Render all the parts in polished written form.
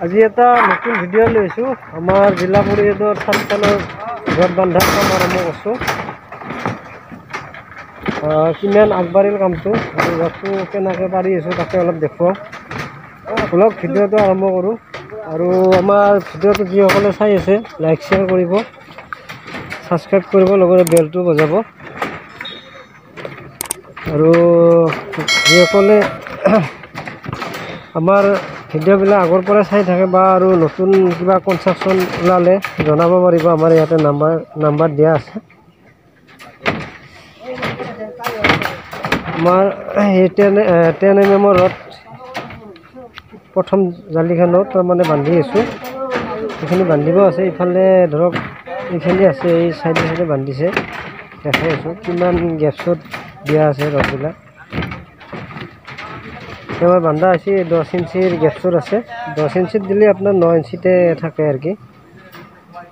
আজি এটা নতুন ভিডিঅ' লৈছোঁ। আমাৰ জিলা পৰিষদৰ ছাত্ৰছাত্ৰীৰ ঘৰ বন্ধাৰ কাম আৰম্ভ কৰিছোঁ। কিমান আগবাঢ়িল কামটো আৰু ঘৰটো কেনেকৈ পাৰি আছোঁ তাকে অলপ দেখুৱাওঁ। অলপ ভিডিঅ'টো আৰম্ভ কৰোঁ আৰু আমাৰ ভিডিঅ'টো যিসকলে চাই আছে লাইক শ্বেয়াৰ কৰিব, ছাবস্ক্ৰাইব কৰিব, লগতে বেলটো বজাব। আৰু যিসকলে আমাৰ ভিডিঅ'বিলাক আগৰ পৰা চাই থাকে বা আৰু নতুন কিবা কনষ্ট্ৰাকশ্যন ওলালে জনাব পাৰিব। আমাৰ ইয়াতে নাম্বাৰ দিয়া আছে। আমাৰ এই 10 mm ৰড প্ৰথম জালিখনত তাৰমানে বান্ধি আছোঁ। এইখিনি বান্ধিব আছে। ইফালে ধৰক এইখিনি আছে, এই চাইডে বান্ধিছে। দেখাই আছোঁ কিমান গেপছত দিয়া আছে ৰডবিলাক। এবাৰ বান্ধা হৈছে 10 ইঞ্চিৰ গেপছত আছে। 10 ইঞ্চিত দিলে আপোনাৰ 9 ইঞ্চিতে থাকে আৰু কি,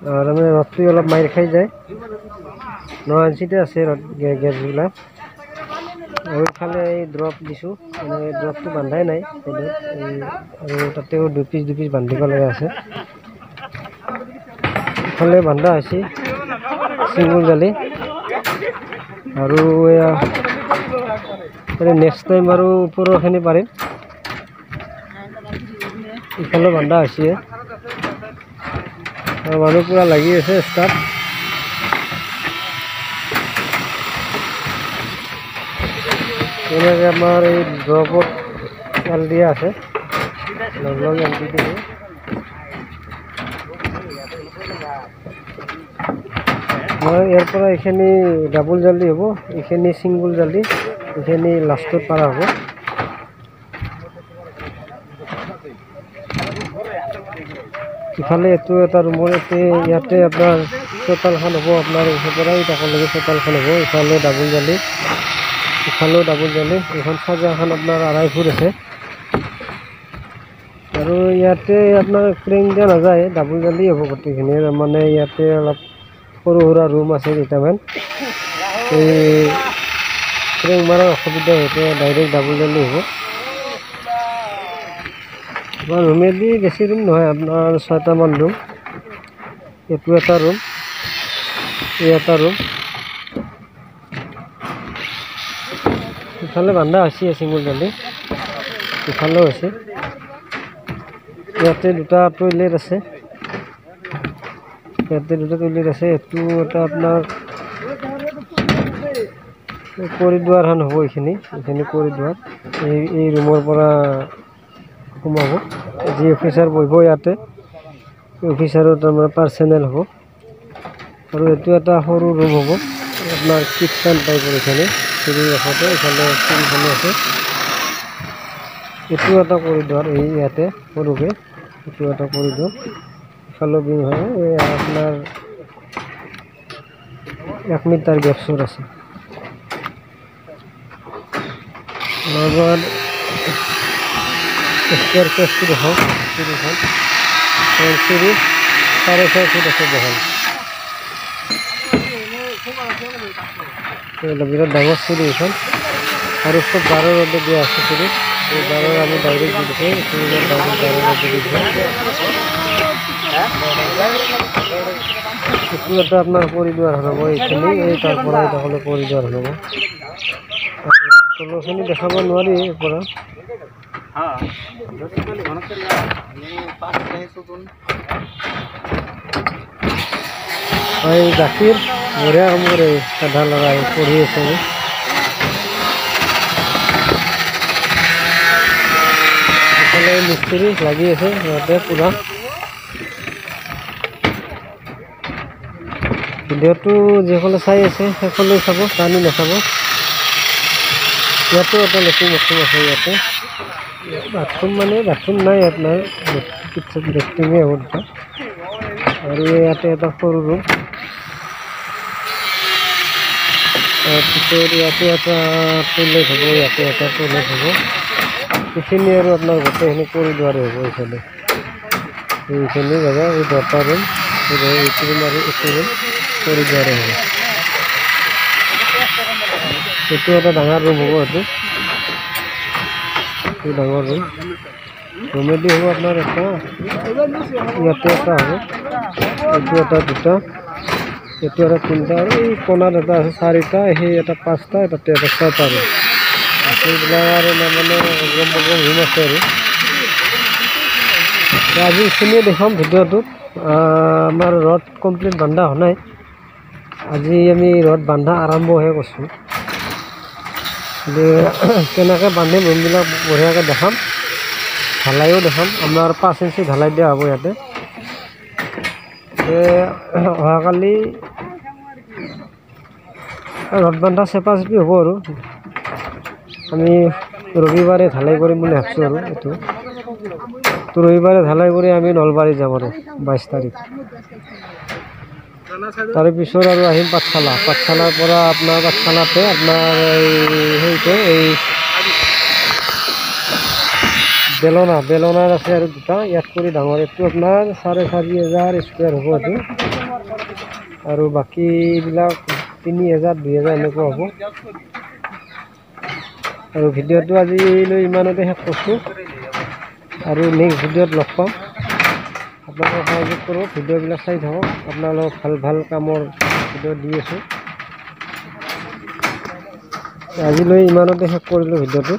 তাৰমানে ৰডটো অলপ মাইৰ খাই যায়। 9 ইঞ্চিতে আছে ৰড গেপছবিলাক। আৰু ইফালে এই ড্ৰপ দিছোঁ, মানে ড্ৰপটো বান্ধাই নাই আৰু তাতেও দুই পিচ বান্ধিব লগা আছে। ইফালে বান্ধা হৈছে চিংগুল জালি। আৰু নেক্সট টাইম আৰু ওপৰৰখিনি পাৰিম। ইফালে বান্ধা হৈছে, মানুহ পূৰা লাগি আছে ষ্টাফ। এনেকৈ আমাৰ এই ড্ৰপত এল দিয়া আছে, লগ এল দি দিছোঁ। ইয়াৰ পৰা এইখিনি ডাবল জালি হ'ব, এইখিনি ছিংগুল জালি, এইখিনি লাষ্টত পাৰা হ'ব। ইফালে এইটো এটা ৰুমৰ ইয়াতে আপোনাৰ চোতালখন হ'ব। আপোনাৰ ওচৰৰ পৰা তাকলৈকে চোতালখন হ'ব। ইফালে ডাবল জালি, ইফালেও ডাবল জালি। এইখন চাজাখন আপোনাৰ 2.5 ফুট আছে। আৰু ইয়াতে আপোনাৰ ক্ৰেং দিয়া নাযায়, ডাবল জালি হ'ব গোটেইখিনি। মানে ইয়াতে অলপ সৰু সুৰা ৰুম আছে কেইটামান, এই ক্ৰেং মাৰাৰ অসুবিধা হৈছে, ডাইৰেক্ট ডাবল জালি হ'ব। আপোনাৰ ৰুমেদি বেছি ৰুম নহয়, আপোনাৰ 6টামান ৰুম। এইটো এটা ৰুম, এই এটা ৰুম। ইফালে বান্ধা হৈছে চিংগুল জালি, ইফালেও হৈছে। ইয়াতে 2টা টয়লেট আছে, ইয়াতে 2টা টয়লেট আছে। এইটো এটা আপোনাৰ কৰিডোৰখন হ'ব। এইখিনি কৰিডোৰ, এই ৰুমৰ পৰা সোমাব। যি অফিচাৰ বহিব ইয়াতে, অফিচাৰৰ তাৰমানে পাৰ্চনেল হ'ব। আৰু এইটো এটা সৰু ৰুম হ'ব আপোনাৰ, কিটচেন টাইপৰ। এইখিনি চিৰি ৰাখোঁতে ইফালে চিৰিখনো আছে। এইটো এটা কৰিডৰ, এই ইয়াতে সৰুকৈ এইটো এটা কৰিডৰ। ইফালে বিং হয়, এই আপোনাৰ 1 মিটাৰ গেপছত আছে। লগত স্কুৱাৰ কেছটো দেখাওঁ। চিৰিখন চিৰি 6.5 ফুট আছে বহল। বিৰাট ডাঙৰ চিৰি এইখন, আৰু চব 12 ৰডে দিয়া আছে চিৰি। এই 12 আমি ডাইৰেক্ট দি দিছোঁ, ডাইৰেক্ট 12 ৰডে দি দিছোঁ। এইটো এটা আপোনাৰ কৰিডৰ হ'ব। এইখিনি এই তাৰ পৰা এইফালে কৰিডৰ হ'ব। তলৰখিনি দেখাব নোৱাৰি ইয়াৰ পৰা। এই গাখীৰ বঢ়িয়া কাম কৰে, সাধা ল'ৰাই পঢ়ি আছে। এইফালে মিস্ত্ৰী লাগি আছে সিহঁতে পূৰা। ভিডিঅ'টো যিসকলে চাই আছে সেইসকলে চাব, টানি নাচাব। ইয়াতো এটা লেট্ৰিন বাথৰুম আছে। ইয়াতে বাথৰুম মানে বাথৰুম নাই, আপোনাৰ লেট্ৰিনেই হ'ব দুটা। আৰু ইয়াতে এটা সৰু ৰুম। তাৰপিছত ইয়াতে এটা টয়লেট হ'ব, ইয়াতে এটা টয়লেট হ'ব। এইখিনি আৰু আপোনাৰ গোটেইখিনি কৰিডৰে হ'ব। এইফালে এইখিনি জেগা, এই 2টা ৰুম, এইটো ৰুম আৰু এইটো ৰুম কৰিডৰে হ'ব। এইটো এটা ডাঙৰ ৰুম হ'ব। এইটো ডাঙৰ ৰুম। ৰুমেদি হ'ব আপোনাৰ এটা, ইয়াতে এটা হ'ব, এইটো এটা দুটা, এইটো এটা তিনিটা, আৰু এই কোণাত এটা আছে চাৰিটা, সেই এটা পাঁচটা, তাতে এটা ছয়টা আৰু সেইবিলাক আৰু মানে গৰম গৰম ৰুম আছে আৰু আজি এইখিনিয়ে দেখাম ভিডিঅ'টোত। আমাৰ ৰড কমপ্লিট বান্ধা হোৱা নাই, আজি আমি ৰড বান্ধা আৰম্ভহে কৰিছোঁ। কেনেকৈ বান্ধিম ৰুমবিলাক বঢ়িয়াকৈ দেখাম, ঢালাইও দেখাম। আমাৰ 5 ইঞ্চি ঢালাই দিয়া হ'ব ইয়াতে। অহাকালি ৰড বান্ধা চেপা চেপি হ'ব আৰু আমি ৰবিবাৰে ঢালাই কৰিম বুলি ভাবিছোঁ আৰু এইটো ৰবিবাৰে ঢালাই কৰি আমি নলবাৰী যাম আৰু 22 তাৰিখ। তাৰপিছত আৰু আহিম পাঠশালাৰ পৰা আপোনাৰ পাঠশালাতে আপোনাৰ এই বেলনাৰ আছে আৰু দুটা, ইয়াত কৰি ডাঙৰ, এইটো আপোনাৰ 4,500 স্কুৱেৰ হ'ব এইটো, আৰু বাকীবিলাক 3,000 2,000 এনেকুৱা হ'ব। আৰু ভিডিঅ'টো আজিলৈ ইমানতে শেষ কৰিছোঁ, আৰু নেক্সট ভিডিঅ'ত লগ পাম। আপোনালোকে সহযোগ কৰক, ভিডিঅ'বিলাক চাই থাকক, আপোনালোকক ভাল কামৰ ভিডিঅ' দি আছোঁ। আজিলৈ ইমানতে শেষ কৰিলোঁ ভিডিঅ'টো।